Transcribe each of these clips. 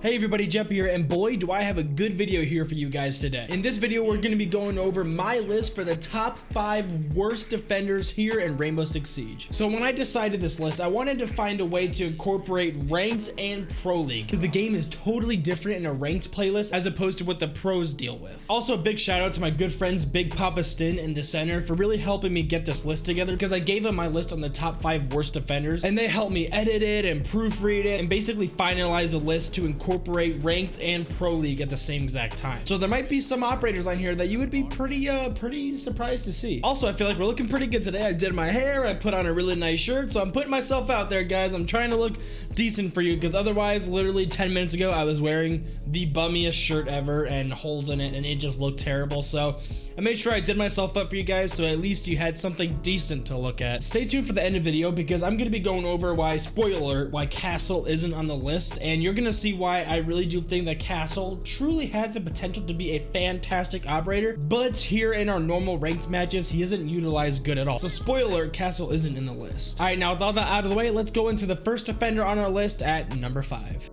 Hey everybody, Jeppy here, and boy do I have a good video here for you guys today. In this video, we're going to be going over my list for the top 5 worst defenders here in Rainbow Six Siege. So when I decided this list, I wanted to find a way to incorporate ranked and pro league, because the game is totally different in a ranked playlist as opposed to what the pros deal with. Also, a big shout out to my good friends Big Papa Stin and the center for really helping me get this list together, because I gave them my list on the top 5 worst defenders, and they helped me edit it and proofread it and basically finalize the list to incorporate ranked and pro league at the same exact time. So there might be some operators on here that you would be pretty surprised to see. Also, I feel like we're looking pretty good today. I did my hair, I put on a really nice shirt, so I'm putting myself out there, guys. I'm trying to look decent for you, because otherwise, literally 10 minutes ago, I was wearing the bummiest shirt ever and holes in it, and it just looked terrible. So I made sure I did myself up for you guys, so at least you had something decent to look at. Stay tuned for the end of the video, because I'm going to be going over why, spoiler alert, why Castle isn't on the list, and you're going to see why I really do think that Castle truly has the potential to be a fantastic operator, but here in our normal ranked matches, he isn't utilized good at all. So spoiler alert, Castle isn't in the list. All right, now with all that out of the way, let's go into the first defender on our list at number 5.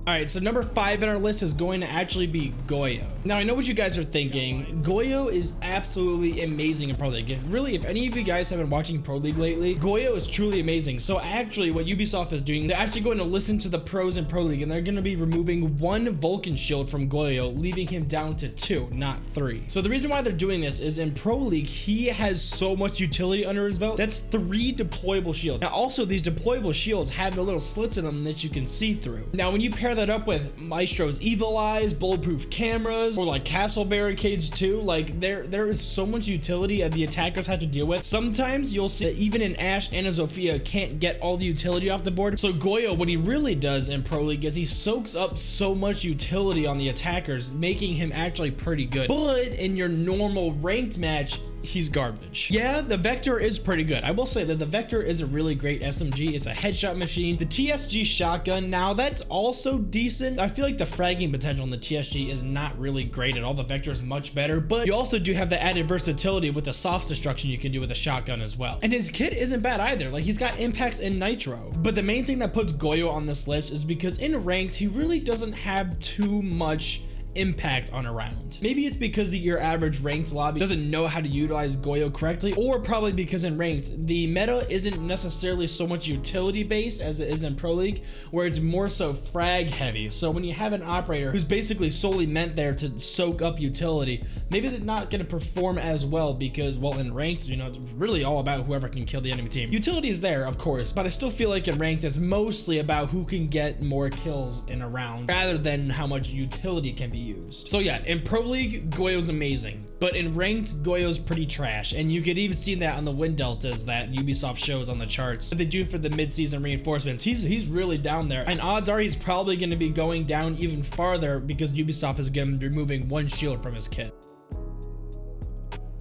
Alright, so number 5 in our list is going to actually be Goyo. Now, I know what you guys are thinking. Goyo is absolutely amazing in Pro League. If any of you guys have been watching Pro League lately, Goyo is truly amazing. So actually, what Ubisoft is doing, they're actually going to listen to the pros in Pro League, and they're going to be removing 1 Vulcan shield from Goyo, leaving him down to 2, not 3. So the reason why they're doing this is in Pro League, he has so much utility under his belt. That's 3 deployable shields. Now, also, these deployable shields have the little slits in them that you can see through. Now, when you pair that up with Maestro's evil eyes, bulletproof cameras, or like castle barricades too, like there is so much utility that the attackers have to deal with. Sometimes you'll see that even an Ashe and a Zofia can't get all the utility off the board. So Goyo, what he really does in Pro League is he soaks up so much utility on the attackers, making him actually pretty good. But in your normal ranked match, he's garbage. Yeah, the Vector is pretty good. I will say that the Vector is a really great SMG. It's a headshot machine. The TSG shotgun, now that's also decent. I feel like the fragging potential in the TSG is not really great at all. The Vector is much better, but you also do have the added versatility with the soft destruction you can do with a shotgun as well. And his kit isn't bad either. Like, he's got impacts and nitro. But the main thing that puts Goyo on this list is because in ranked, he really doesn't have too much impact on a round. Maybe it's because your average ranked lobby doesn't know how to utilize Goyo correctly, or probably because in ranked, the meta isn't necessarily so much utility based as it is in Pro League, where it's more so frag heavy. So when you have an operator who's basically solely meant there to soak up utility, maybe they're not going to perform as well, because, well, in ranked, you know, it's really all about whoever can kill the enemy team. Utility is there, of course, but I still feel like in ranked, it's mostly about who can get more kills in a round rather than how much utility can be used. So yeah, in Pro League, Goyo's amazing, but in ranked, Goyo's pretty trash, and you could even see that on the win deltas that Ubisoft shows on the charts that they do for the mid-season reinforcements. He's really down there, and odds are he's probably going to be going down even farther because Ubisoft is going to be removing 1 shield from his kit.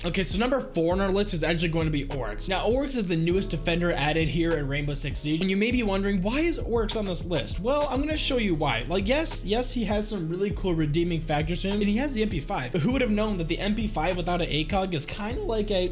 Okay, so number 4 on our list is actually going to be Oryx. Now, Oryx is the newest defender added here in Rainbow Six Siege, and you may be wondering, why is Oryx on this list? Well, I'm going to show you why. Like, yes, he has some really cool redeeming factors to him, and he has the MP5, but who would have known that the MP5 without an ACOG is kind of like a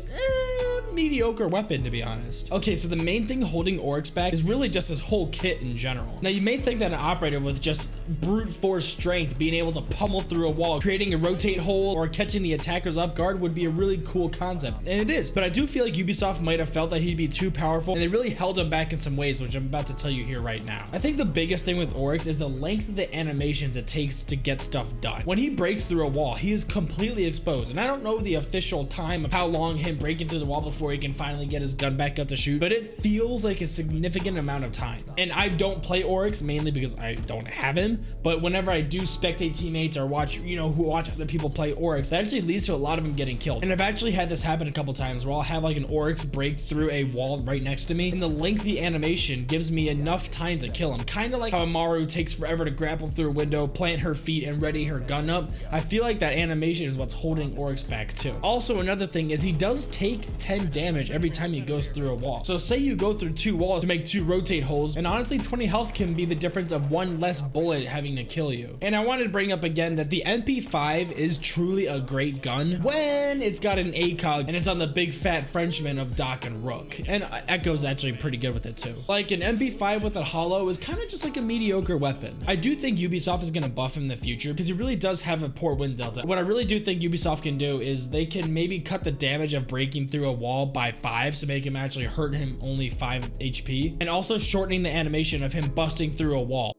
mediocre weapon, to be honest. Okay, so the main thing holding Oryx back is really just his whole kit in general. Now, you may think that an operator with just brute force strength, being able to pummel through a wall, creating a rotate hole, or catching the attackers off guard would be a really cool concept, and it is, but I do feel like Ubisoft might have felt that he'd be too powerful, and they really held him back in some ways, which I'm about to tell you here right now. I think the biggest thing with Oryx is the length of the animations it takes to get stuff done. When he breaks through a wall, he is completely exposed, and I don't know the official time of how long him breaking through the wall before he can finally get his gun back up to shoot, but it feels like a significant amount of time. And I don't play Oryx mainly because I don't have him, but whenever I do spectate teammates or watch, watch other people play Oryx, that actually leads to a lot of them getting killed. And I've actually had this happen a couple times where I'll have like an Oryx break through a wall right next to me, and the lengthy animation gives me enough time to kill him. Kind of like how Amaru takes forever to grapple through a window, plant her feet, and ready her gun up. I feel like that animation is what's holding Oryx back too. Also, another thing is he does take 10 damage every time he goes through a wall. So say you go through 2 walls to make 2 rotate holes, and honestly 20 health can be the difference of 1 less bullet having to kill you. And I wanted to bring up again that the MP5 is truly a great gun when it's got an ACOG and it's on the big fat Frenchman of Doc and Rook. And Echo's actually pretty good with it too. Like an MP5 with a hollow is kind of just like a mediocre weapon. I do think Ubisoft is going to buff him in the future because he really does have a poor win delta. What I really do think Ubisoft can do is they can maybe cut the damage of breaking through a wall by 5 to make him actually hurt him only 5 HP, and also shortening the animation of him busting through a wall.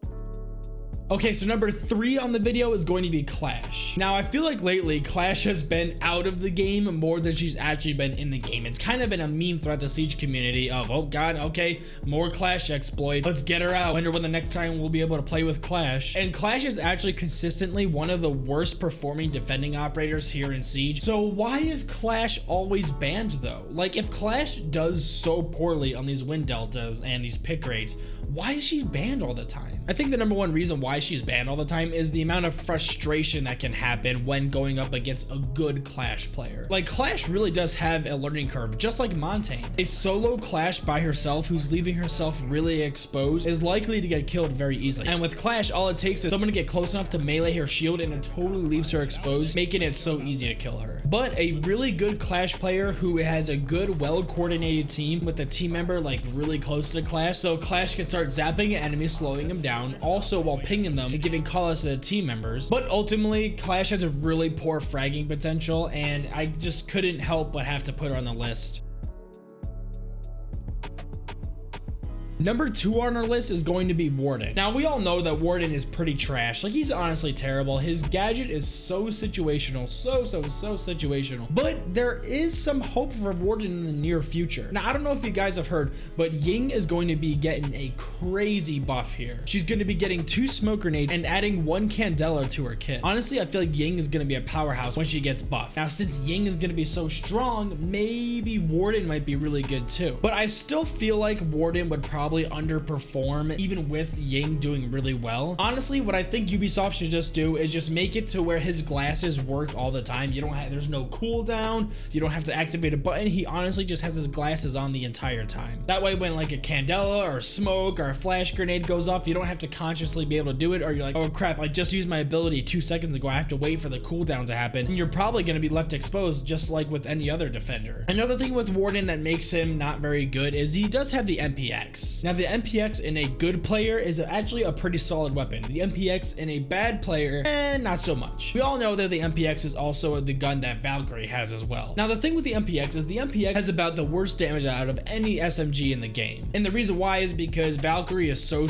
Okay, so number 3 on the video is going to be Clash. Now, I feel like lately Clash has been out of the game more than she's actually been in the game. It's kind of been a meme throughout the Siege community of, oh god, okay, more Clash exploits. Let's get her out. Wonder when the next time we'll be able to play with Clash. And Clash is actually consistently one of the worst performing defending operators here in Siege. So why is Clash always banned though? Like if Clash does so poorly on these win deltas and these pick rates, why is she banned all the time? I think the number 1 reason why she's banned all the time is the amount of frustration that can happen when going up against a good Clash player. Like Clash really does have a learning curve, just like Montaigne. A solo Clash by herself who's leaving herself really exposed is likely to get killed very easily. And with Clash, all it takes is someone to get close enough to melee her shield and it totally leaves her exposed, making it so easy to kill her. But a really good Clash player who has a good, well-coordinated team with a team member like really close to Clash, so Clash can start zapping an enemy, slowing them down, also while pinging them and giving call-outs to the team members. But ultimately, Clash has a really poor fragging potential, and I just couldn't help but have to put her on the list. Number 2 on our list is going to be Warden. Now, we all know that Warden is pretty trash. Like, he's honestly terrible. His gadget is so situational, so situational. But there is some hope for Warden in the near future. Now, I don't know if you guys have heard, but Ying is going to be getting a crazy buff here. She's going to be getting 2 smoke grenades and adding 1 candela to her kit. Honestly, I feel like Ying is going to be a powerhouse when she gets buffed. Now, since Ying is going to be so strong, maybe Warden might be really good too. But I still feel like Warden would probably underperform even with Ying doing really well. Honestly, what I think Ubisoft should just do is just make it to where his glasses work all the time. There's no cooldown. You don't have to activate a button. He honestly just has his glasses on the entire time. That way, when like a candela or smoke or a flash grenade goes off, you don't have to consciously be able to do it, or you're like, oh crap, I just used my ability 2 seconds ago. I have to wait for the cooldown to happen. And you're probably going to be left exposed just like with any other defender. Another thing with Warden that makes him not very good is he does have the MPX. Now, the MPX in a good player is actually a pretty solid weapon. The MPX in a bad player, not so much. We all know that the MPX is also the gun that Valkyrie has as well. Now, the thing with the MPX is the MPX has about the worst damage out of any SMG in the game. And the reason why is because Valkyrie is so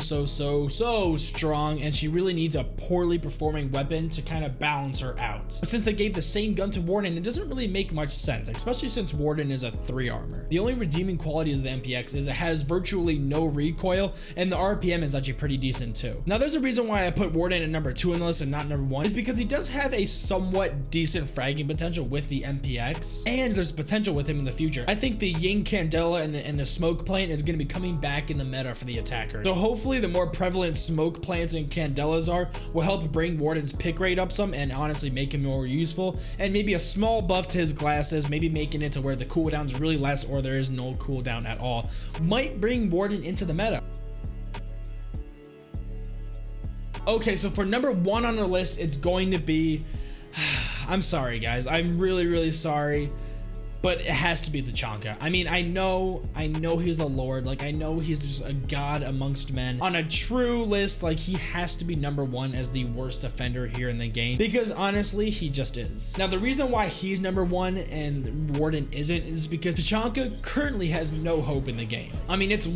strong, and she really needs a poorly performing weapon to kind of balance her out. But since they gave the same gun to Warden, it doesn't really make much sense, especially since Warden is a 3 armor. The only redeeming quality of the MPX is it has virtually no recoil, and the RPM is actually pretty decent too. Now, there's a reason why I put Warden at number 2 on the list and not number 1, is because he does have a somewhat decent fragging potential with the MPX, and there's potential with him in the future. I think the Ying Candela and the smoke plant is going to be coming back in the meta for the attacker. So hopefully the more prevalent smoke plants and candelas will help bring Warden's pick rate up some and honestly make him more useful, and maybe a small buff to his glasses, maybe making it to where the cooldown's really less or there is no cooldown at all, might bring Warden into the meta. Okay, so for number 1 on our list, it's going to be, I'm sorry guys, I'm really sorry, but it has to be Tachanka. I mean, I know he's the Lord, like I know he's just a god amongst men. On a true list, like he has to be number 1 as the worst defender here in the game, because honestly, he just is. Now, the reason why he's number 1 and Warden isn't is because Tachanka currently has no hope in the game. I mean, it's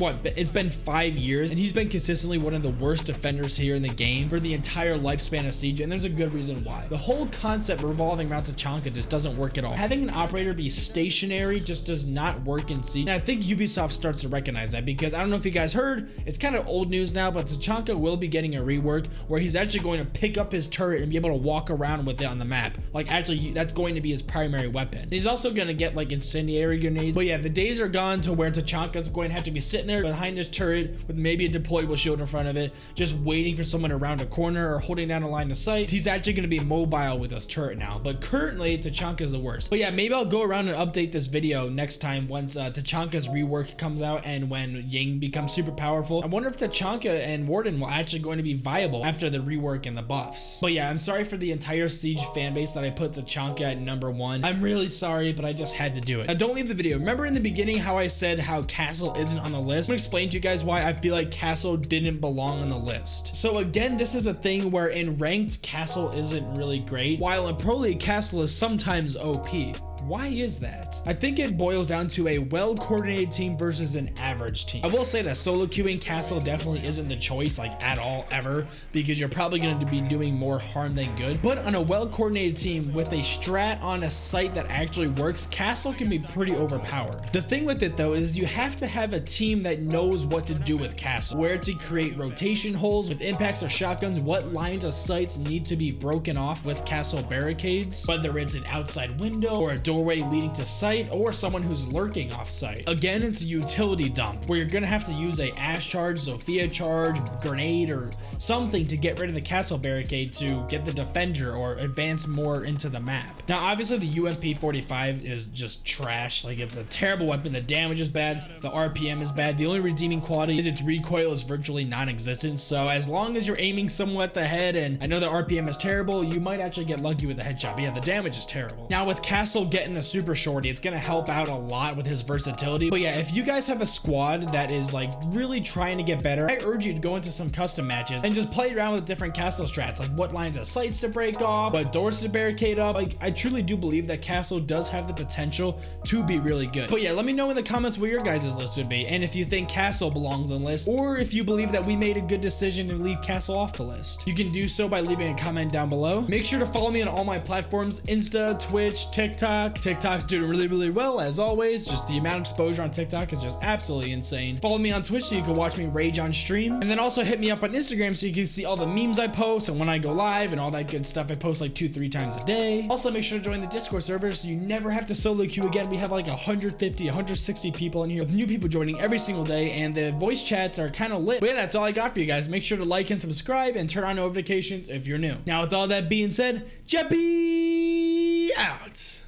been 5 years, and he's been consistently one of the worst defenders here in the game for the entire lifespan of Siege, and there's a good reason why. The whole concept revolving around Tachanka just doesn't work at all. Having an operator be stationary just does not work in Siege. And I think Ubisoft starts to recognize that, because I don't know if you guys heard, it's kind of old news now, but Tachanka will be getting a rework where he's actually going to pick up his turret and be able to walk around with it on the map. Like actually, that's going to be his primary weapon. And he's also going to get like incendiary grenades. But yeah, the days are gone to where Tachanka's going to have to be sitting there behind his turret with maybe a deployable shield in front of it, just waiting for someone around a corner or holding down a line of sight. He's actually going to be mobile with his turret now, but currently Tachanka's the worst. But yeah, maybe I'll go around and update this video next time once Tachanka's rework comes out and when Ying becomes super powerful. I wonder if Tachanka and Warden will actually going to be viable after the rework and the buffs. But yeah, I'm sorry for the entire Siege fan base that I put Tachanka at #1. I'm really sorry, but I just had to do it. Now don't leave the video. Remember in the beginning how I said how Castle isn't on the list? I'm gonna explain to you guys why I feel like Castle didn't belong on the list. So again, this is a thing where in ranked, Castle isn't really great, while in Pro League, Castle is sometimes OP. Why is that? I think it boils down to a well-coordinated team versus an average team. I will say that solo queuing Castle definitely isn't the choice like at all ever, because you're probably going to be doing more harm than good. But on a well-coordinated team with a strat on a site that actually works, Castle can be pretty overpowered. The thing with it though is you have to have a team that knows what to do with Castle, where to create rotation holes with impacts or shotguns, what lines of sights need to be broken off with Castle barricades, whether it's an outside window or a doorway leading to site or someone who's lurking off site. Again, it's a utility dump where you're gonna have to use a Ash charge, Sophia charge, grenade, or something to get rid of the castle barricade to get the defender or advance more into the map. Now, obviously the UMP45 is just trash. Like, it's a terrible weapon. The damage is bad. The RPM is bad. The only redeeming quality is its recoil is virtually non-existent. So as long as you're aiming somewhat at the head, and I know the RPM is terrible, you might actually get lucky with the headshot. But yeah, the damage is terrible. Now with Castle getting the super shorty, it's gonna help out a lot with his versatility. But yeah, if you guys have a squad that is like really trying to get better, I urge you to go into some custom matches and just play around with different Castle strats, like what lines of sights to break off, what doors to barricade up. Like, I truly do believe that Castle does have the potential to be really good. But yeah, let me know in the comments where your guys' list would be, and if you think Castle belongs on the list, or if you believe that we made a good decision to leave Castle off the list. You can do so by leaving a comment down below. Make sure to follow me on all my platforms: Insta, Twitch, TikTok. TikTok's doing really well, as always. Just the amount of exposure on TikTok is just absolutely insane. Follow me on Twitch so you can watch me rage on stream, and then also hit me up on Instagram so you can see all the memes I post and when I go live and all that good stuff. I post like 2-3 times a day. Also, make sure to join the Discord server so you never have to solo queue again. We have like 150, 160 people in here with new people joining every single day, and the voice chats are kind of lit. But yeah, that's all I got for you guys. Make sure to like and subscribe and turn on notifications if you're new. Now, with all that being said, Jeppy out.